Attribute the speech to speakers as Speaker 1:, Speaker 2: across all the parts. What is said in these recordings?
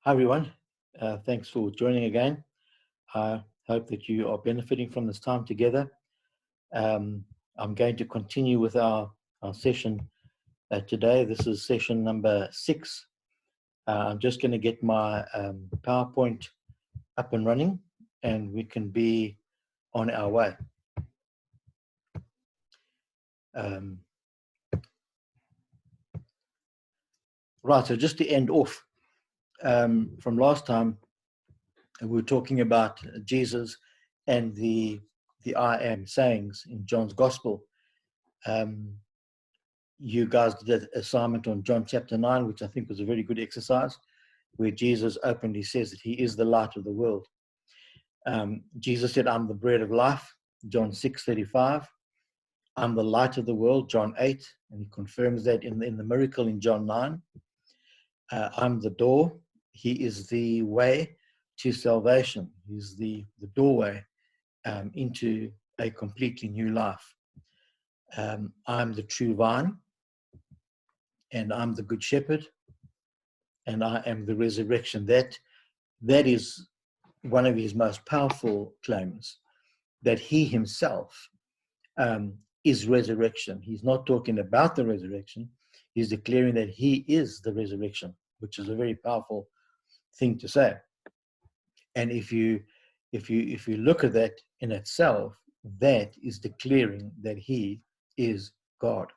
Speaker 1: Hi, everyone. Thanks for joining again. I hope that you are benefiting from this time together. Um, I'm going to continue with our session today. This is session number 6. I'm just going to get my PowerPoint up and running, and we can be on our way. Right, so just to end off from last time, we were talking about Jesus and the I am sayings in John's Gospel. You guys did an assignment on John chapter 9, which I think was a very good exercise, where Jesus openly says that he is the light of the world. Jesus said, I'm the bread of life, John 6:35. I'm the light of the world, John 8, and he confirms that in the miracle in John 9. I'm the door. He is the way to salvation. He's the doorway into a completely new life. I'm the true vine, and I'm the good shepherd, and I am the resurrection. That is one of his most powerful claims, that he himself is resurrection. He's not talking about the resurrection. He's declaring that he is the resurrection, which is a very powerful thing to say. And if you look at that in itself, that is declaring that he is God.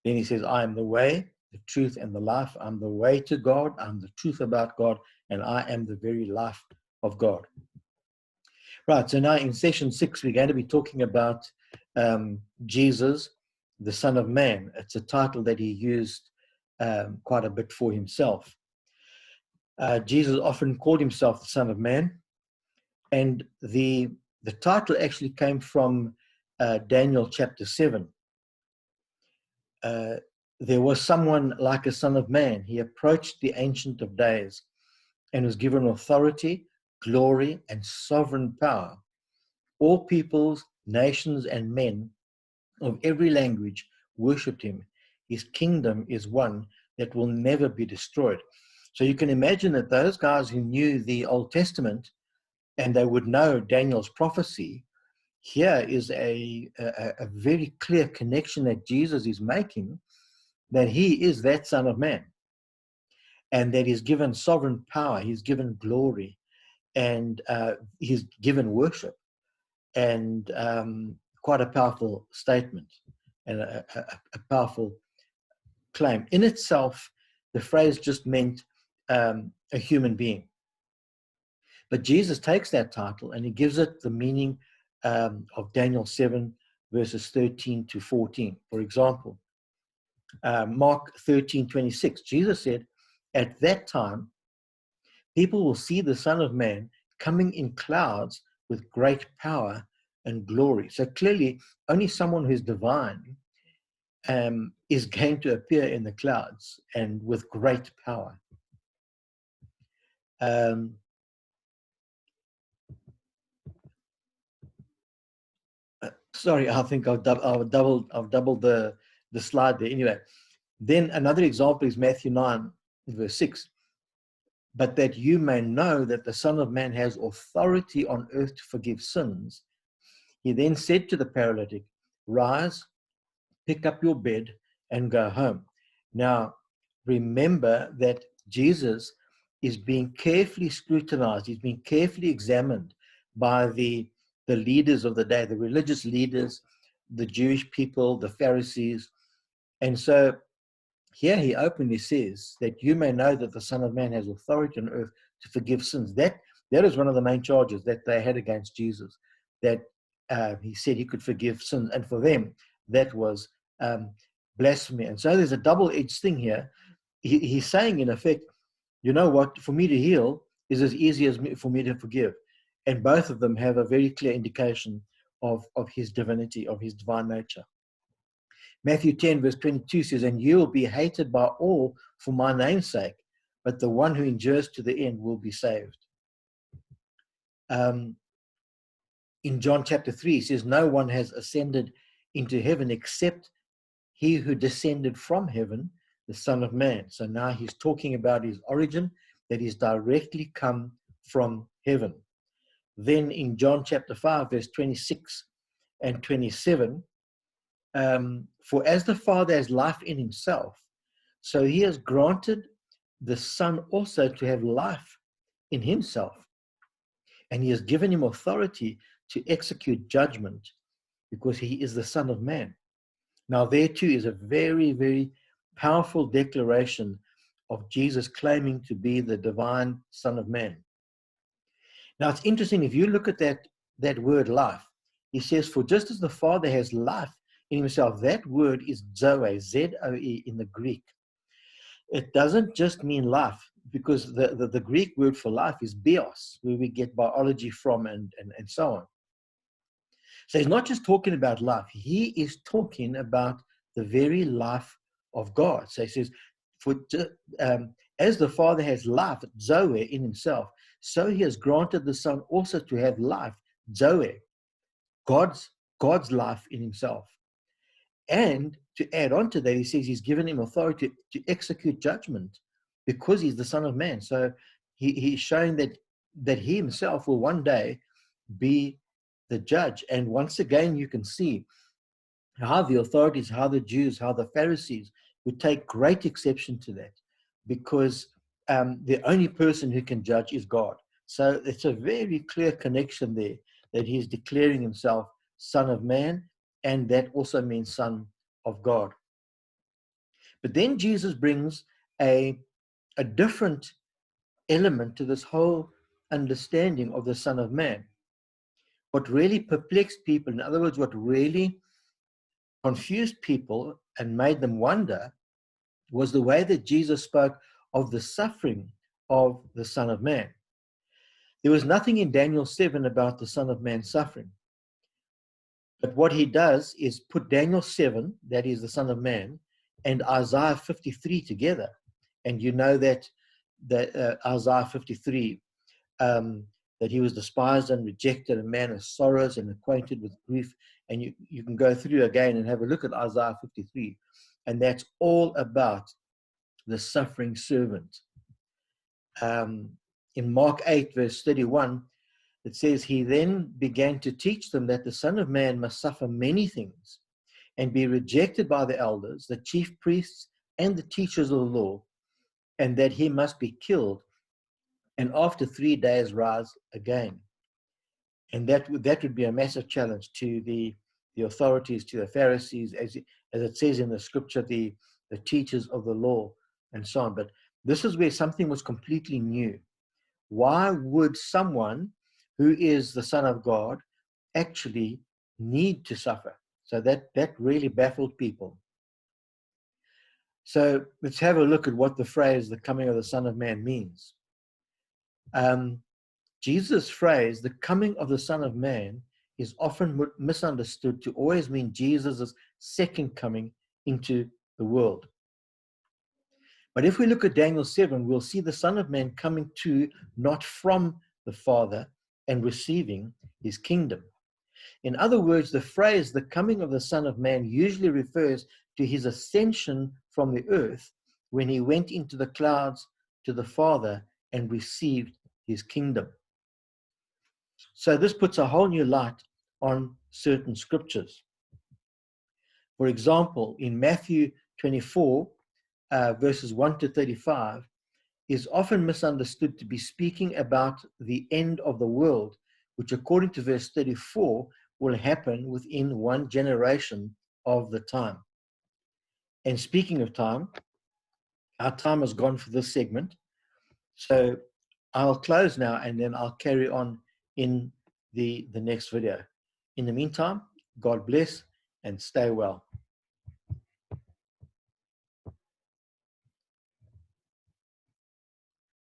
Speaker 1: Then he says, I am the way, the truth, and the life. I'm the way to God. I'm the truth about God, and I am the very life of God. Right, so now in session 6, we're going to be talking about Jesus, the Son of Man. It's a title that he used quite a bit for himself. Jesus often called himself the Son of Man, and the title actually came from Daniel chapter 7. There was someone like a son of man. He approached the Ancient of Days and was given authority, glory, and sovereign power. All peoples, nations, and men of every language worshipped him. His kingdom is one that will never be destroyed. So you can imagine that those guys who knew the Old Testament and they would know Daniel's prophecy, here is a very clear connection that Jesus is making, that he is that Son of Man, and that he's given sovereign power, he's given glory, and he's given worship, and quite a powerful statement and a powerful claim. In itself, the phrase just meant a human being. But Jesus takes that title and he gives it the meaning of Daniel 7, verses 13 to 14. For example, Mark 13:26, Jesus said, at that time, people will see the Son of Man coming in clouds with great power and glory. So clearly, only someone who's divine is going to appear in the clouds and with great power. Sorry, I think I've doubled the slide there. Anyway, then another example is Matthew 9, verse 6. But that you may know that the Son of Man has authority on earth to forgive sins. He then said to the paralytic, rise, pick up your bed, and go home. Now, remember that Jesus is being carefully scrutinized. He's being carefully examined by the leaders of the day, the religious leaders, the Jewish people, the Pharisees. And so here he openly says that you may know that the Son of Man has authority on earth to forgive sins. That is one of the main charges that they had against Jesus, that he said he could forgive sins. And for them, that was blasphemy. And so there's a double-edged thing here. He's saying, in effect, you know what, for me to heal is as easy as for me to forgive. And both of them have a very clear indication of his divinity, of his divine nature. Matthew 10, verse 22 says, and you will be hated by all for my name's sake, but the one who endures to the end will be saved. In John chapter 3, he says, no one has ascended into heaven except he who descended from heaven, the Son of Man. So now he's talking about his origin. that is directly come from heaven. Then in John chapter 5, verse 26 and 27, for as the Father has life in himself, so he has granted the Son also to have life in himself. And he has given him authority to execute judgment because he is the Son of Man. Now, there too is a very, very powerful declaration of Jesus claiming to be the divine Son of Man. Now, it's interesting, if you look at that word life, he says, for just as the Father has life in himself, that word is Zoe, Z-O-E in the Greek. It doesn't just mean life, because the Greek word for life is bios, where we get biology from and so on. So he's not just talking about life, he is talking about the very life of God. So he says, as the Father has life, Zoe, in himself, so he has granted the Son also to have life, Zoe, God's life in himself. And to add on to that, he says he's given him authority to execute judgment because he's the Son of Man. So he's showing that he himself will one day be the judge. And once again, you can see how the authorities, how the Jews, how the Pharisees would take great exception to that, because the only person who can judge is God. So it's a very clear connection there that he's declaring himself Son of Man, and that also means Son of God. But then Jesus brings a different element to this whole understanding of the Son of Man. What really perplexed people, in other words, what really confused people and made them wonder, was the way that Jesus spoke of the suffering of the Son of Man. There was nothing in Daniel 7 about the Son of Man suffering. But what he does is put Daniel 7, that is the Son of Man, and Isaiah 53 together. And you know that Isaiah 53, that he was despised and rejected, a man of sorrows and acquainted with grief. And you can go through again and have a look at Isaiah 53. And that's all about the suffering servant. In Mark 8, verse 31, it says, he then began to teach them that the Son of Man must suffer many things and be rejected by the elders, the chief priests, and the teachers of the law, and that he must be killed, and after 3 days rise again. And that would be a massive challenge to the authorities, to the Pharisees, as it says in the scripture, the teachers of the law, and so on. But this is where something was completely new. Why would someone who is the Son of God actually need to suffer? So that really baffled people. So let's have a look at what the phrase, the coming of the Son of Man, means. Jesus' phrase, the coming of the Son of Man, is often misunderstood to always mean Jesus' second coming into the world. But if we look at Daniel 7, we'll see the Son of Man coming to, not from the Father, and receiving his kingdom. In other words, the phrase, the coming of the Son of Man, usually refers to his ascension from the earth when he went into the clouds to the Father and received his kingdom. So this puts a whole new light on certain scriptures. For example, in Matthew 24, verses 1 to 35, is often misunderstood to be speaking about the end of the world, which according to verse 34 will happen within one generation of the time. And speaking of time, our time has gone for this segment. So I'll close now and then I'll carry on in the next video. In the meantime, God bless and stay well.